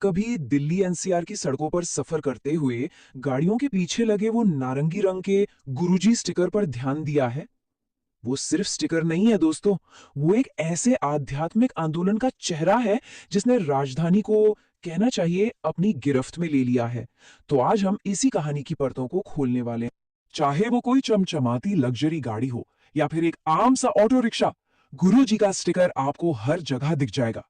कभी दिल्ली एनसीआर की सड़कों पर सफर करते हुए गाड़ियों के पीछे लगे वो नारंगी रंग के गुरुजी स्टिकर पर ध्यान दिया है? वो सिर्फ स्टिकर नहीं है दोस्तों, वो एक ऐसे आध्यात्मिक आंदोलन का चेहरा है जिसने राजधानी को, कहना चाहिए, अपनी गिरफ्त में ले लिया है। तो आज हम इसी कहानी की परतों को खोलने वाले हैं। चाहे वो कोई चमचमाती लग्जरी गाड़ी हो या फिर एक आम सा ऑटो रिक्शा, गुरु जी का स्टिकर आपको हर जगह दिख जाएगा।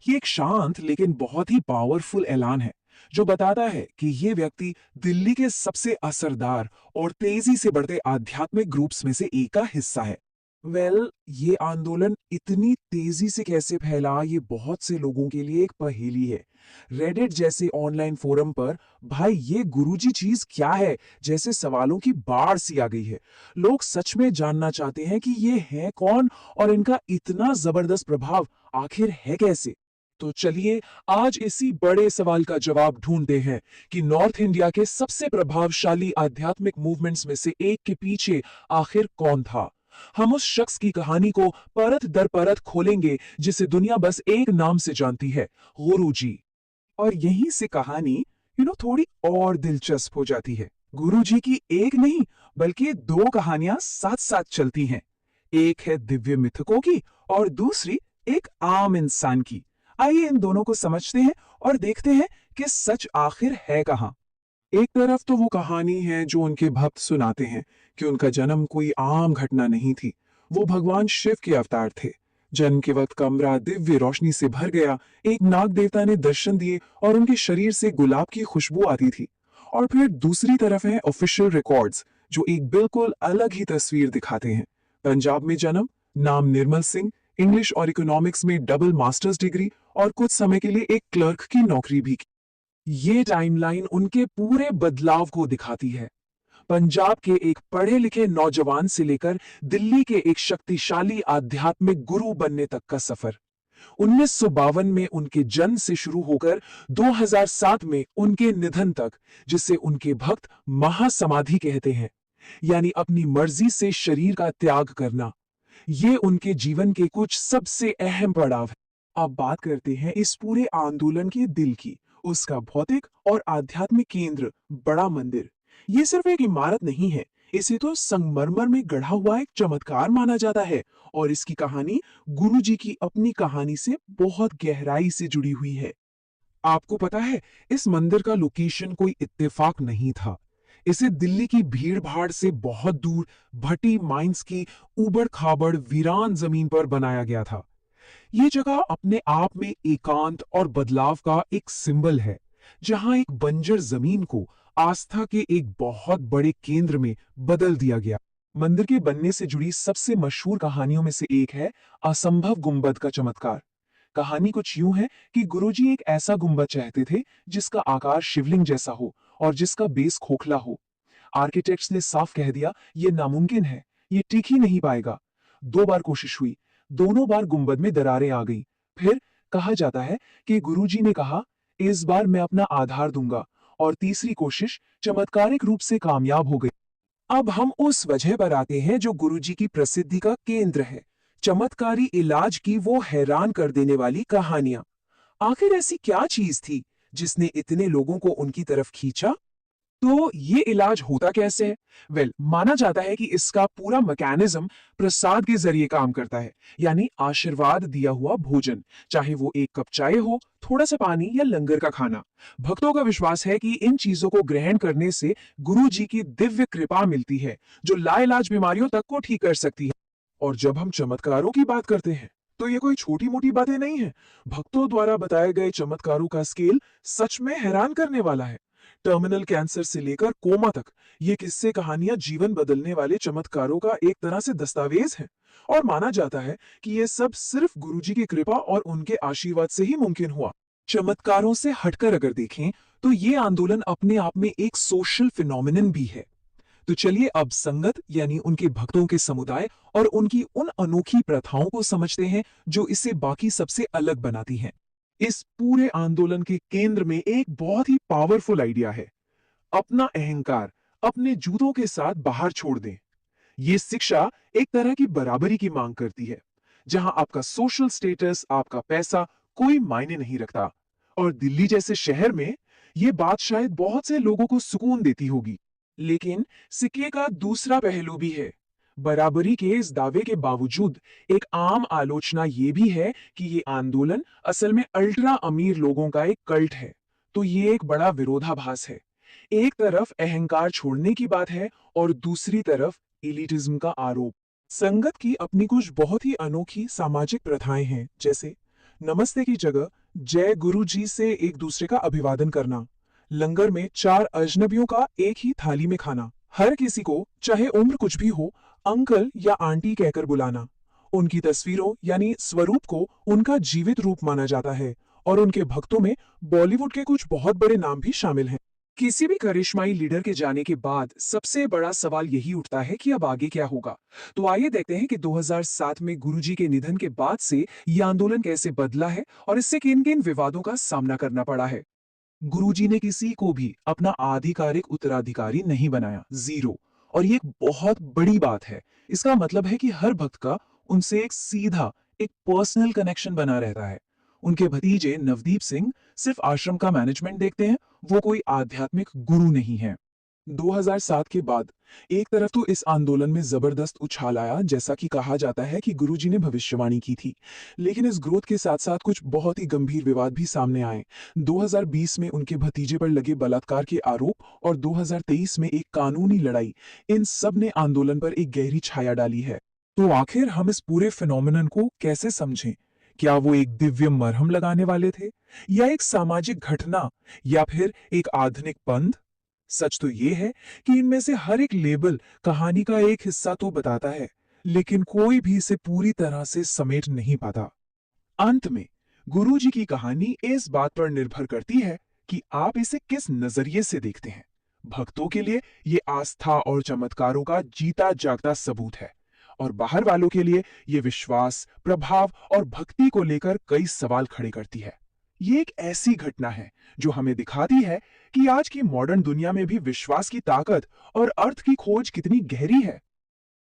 ये एक शांत लेकिन बहुत ही पावरफुल ऐलान है जो बताता है कि ये व्यक्ति दिल्ली के सबसे असरदार और तेजी से बढ़ते आध्यात्मिक ग्रुप्स में से एक का हिस्सा है। ये आंदोलन इतनी तेजी से कैसे फैला, ये बहुत से लोगों के लिए एक पहेली है। रेडिट जैसे ऑनलाइन फोरम पर भाई ये गुरुजी चीज क्या है जैसे सवालों की बाढ़ सी आ गई है। लोग सच में जानना चाहते हैं कि ये है कौन और इनका इतना जबरदस्त प्रभाव आखिर है कैसे। तो चलिए आज इसी बड़े सवाल का जवाब ढूंढते हैं कि नॉर्थ इंडिया के सबसे प्रभावशाली आध्यात्मिक मूवमेंट्स में से एक के पीछे आखिर कौन था। हम उस शख्स की कहानी को परत दर परत खोलेंगे जिसे दुनिया बस एक नाम से जानती है, गुरुजी। और यहीं से कहानी थोड़ी और दिलचस्प हो जाती है। गुरुजी की एक नहीं बल्कि दो कहानियां साथ साथ चलती हैं। एक है दिव्य मिथकों की और दूसरी एक आम इंसान की। आइए इन दोनों को समझते हैं और देखते हैं कि सच आखिर है कहां। एक तरफ तो वो कहानी है जो उनके भक्त सुनाते हैं कि उनका जन्म कोई आम घटना नहीं थी। वो भगवान शिव के अवतार थे। जन्म के वक्त कमरा दिव्य रोशनी से भर गया, एक नाग देवता ने दर्शन दिए और उनके शरीर से गुलाब की खुशबू आती थी। और फिर दूसरी तरफ है ऑफिशियल रिकॉर्ड्स जो एक बिल्कुल अलग ही तस्वीर दिखाते हैं। पंजाब में जन्म, नाम निर्मल सिंह, इंग्लिश और इकोनॉमिक्स में डबल मास्टर्स डिग्री और कुछ समय के लिए एक क्लर्क की नौकरी भी की। ये टाइमलाइन उनके पूरे बदलाव को दिखाती है। पंजाब के एक पढ़े लिखे नौजवान से लेकर दिल्ली के एक शक्तिशाली आध्यात्मिक गुरु बनने तक का सफर। 1952 में उनके जन्म से शुरू होकर 2007 में उनके निधन तक, जिसे उनके भक्त महासमाधि कहते हैं, यानी अपनी मर्जी से शरीर का त्याग करना। ये उनके जीवन के कुछ सबसे अहम पड़ाव है। अब बात करते हैं इस पूरे आंदोलन के दिल की, उसका भौतिक और आध्यात्मिक केंद्र, बड़ा मंदिर। ये सिर्फ एक इमारत नहीं है, इसे तो संगमरमर में गढ़ा हुआ एक चमत्कार माना जाता है। और इसकी कहानी गुरुजी की अपनी कहानी से बहुत गहराई से जुड़ी हुई है। आपको पता है, इस मंदिर का लोकेशन कोई इत्तेफाक नहीं था। इसे दिल्ली की भीड़ भाड़ से बहुत दूर भट्टी माइंस की उबड़ खाबड़ वीरान जमीन पर बनाया गया था। ये जगह अपने आप में एकांत और बदलाव का एक सिंबल है, जहां एक बंजर जमीन को आस्था के एक बहुत बड़े केंद्र में बदल दिया गया। मंदिर के बनने से जुड़ी सबसे मशहूर कहानियों में से एक है असंभव गुंबद का चमत्कार। कहानी कुछ यूं है कि गुरुजी एक ऐसा गुंबद चाहते थे जिसका आकार शिवलिंग जैसा हो और जिसका बेस खोखला हो। आर्किटेक्ट्स ने साफ कह दिया, ये नामुमकिन है, ये टिक ही नहीं पाएगा। 2 बार कोशिश हुई, दोनों बार गुंबद में दरारें आ गई। फिर कहा जाता है कि गुरुजी ने कहा, इस बार मैं अपना आधार दूंगा, और तीसरी कोशिश चमत्कारिक रूप से कामयाब हो गई। अब हम उस वजह पर आते हैं जो गुरुजी की प्रसिद्धि का केंद्र है, चमत्कारी इलाज की वो हैरान कर देने वाली कहानियां। आखिर ऐसी क्या चीज थी जिसने इतने लोगों को उनकी तरफ खींचा? तो ये इलाज होता कैसे है? माना जाता है कि इसका पूरा मैकेनिज्म प्रसाद के जरिए काम करता है, यानी आशीर्वाद दिया हुआ भोजन, चाहे वो एक कप चाय हो, थोड़ा सा पानी या लंगर का खाना। भक्तों का विश्वास है कि इन चीजों को ग्रहण करने से गुरु जी की दिव्य कृपा मिलती है, जो लाइलाज बीमारियों तक को ठीक कर सकती है। और जब हम चमत्कारों की बात करते हैं, तो ये कोई छोटी मोटी बातें नहीं है। भक्तों द्वारा बताए गए चमत्कारों का स्केल सच में हैरान करने वाला है। टर्मिनल कैंसर से लेकर कोमा तक ये किस्से कहानियां जीवन बदलने वाले चमत्कारों का एक तरह से दस्तावेज है। और माना जाता है कि ये सब सिर्फ गुरुजी की कृपा और उनके आशीर्वाद से ही मुमकिन हुआ। चमत्कारों से हटकर अगर देखें तो ये आंदोलन अपने आप में एक सोशल फिनोमिनन भी है। तो चलिए अब संगत यानी उनके भक्तों के समुदाय और उनकी उन अनोखी प्रथाओं को समझते हैं जो इसे बाकी सबसे अलग बनाती हैं। इस पूरे आंदोलन के केंद्र में एक बहुत ही पावरफुल आइडिया है, अपना अहंकार अपने जूतों के साथ बाहर छोड़ दें। ये शिक्षा एक तरह की बराबरी की मांग करती है, जहां आपका सोशल स्टेटस, आपका पैसा कोई मायने नहीं रखता। और दिल्ली जैसे शहर में ये बात शायद बहुत से लोगों को सुकून देती होगी। लेकिन सिक्के का दूसरा पहलू भी है। बराबरी के इस दावे के बावजूद एक आम आलोचना ये भी है कि ये आंदोलन असल में अल्ट्रा अमीर लोगों का एक कल्ट है। तो ये एक बड़ा विरोधाभास है। एक तरफ अहंकार छोड़ने की बात है और दूसरी तरफ एलिटिज्म का आरोप। संगत की अपनी कुछ बहुत ही अनोखी सामाजिक प्रथाएं हैं, जैसे नमस्ते की जगह जय गुरु जी से एक दूसरे का अभिवादन करना, लंगर में 4 अजनबियों का एक ही थाली में खाना, हर किसी को चाहे उम्र कुछ भी हो अंकल या आंटी कहकर बुलाना, उनकी तस्वीरों यानी स्वरूप को उनका जीवित रूप माना जाता है और उनके भक्तों में बॉलीवुड के कुछ बहुत बड़े नाम भी शामिल हैं। किसी भी करिश्माई लीडर के जाने के बाद सबसे बड़ा सवाल यही उठता है कि अब आगे क्या होगा। तो आइए देखते हैं कि 2007 में गुरुजी के निधन के बाद से यह आंदोलन कैसे बदला है और इससे किन किन विवादों का सामना करना पड़ा है। गुरुजी ने किसी को भी अपना आधिकारिक उत्तराधिकारी नहीं बनाया, जीरो। और ये एक बहुत बड़ी बात है। इसका मतलब है कि हर भक्त का उनसे एक सीधा, एक पर्सनल कनेक्शन बना रहता है। उनके भतीजे नवदीप सिंह सिर्फ आश्रम का मैनेजमेंट देखते हैं, वो कोई आध्यात्मिक गुरु नहीं है। 2007 के बाद एक तरफ तो इस आंदोलन में जबरदस्त उछाल आया, जैसा कि कहा जाता है कि गुरुजी ने भविष्यवाणी की थी। लेकिन इस ग्रोथ के साथ साथ कुछ बहुत ही गंभीर विवाद भी सामने आए। 2020 में उनके भतीजे पर लगे बलात्कार के आरोप और 2023 में एक कानूनी लड़ाई, इन सब ने आंदोलन पर एक गहरी छाया डाली है। तो आखिर हम इस पूरे फिनोमिनन को कैसे समझें? क्या वो एक दिव्य मरहम लगाने वाले थे, या एक सामाजिक घटना, या फिर एक आधुनिक पंथ? सच तो ये है कि इनमें से हर एक लेबल कहानी का एक हिस्सा तो बताता है, लेकिन कोई भी इसे पूरी तरह से समेट नहीं पाता। अंत में गुरुजी की कहानी इस बात पर निर्भर करती है कि आप इसे किस नजरिए से देखते हैं। भक्तों के लिए ये आस्था और चमत्कारों का जीता जागता सबूत है, और बाहर वालों के लिए ये विश्वास, प्रभाव और भक्ति को लेकर कई सवाल खड़े करती है। ये एक ऐसी घटना है जो हमें दिखाती है कि आज की मॉडर्न दुनिया में भी विश्वास की ताकत और अर्थ की खोज कितनी गहरी है।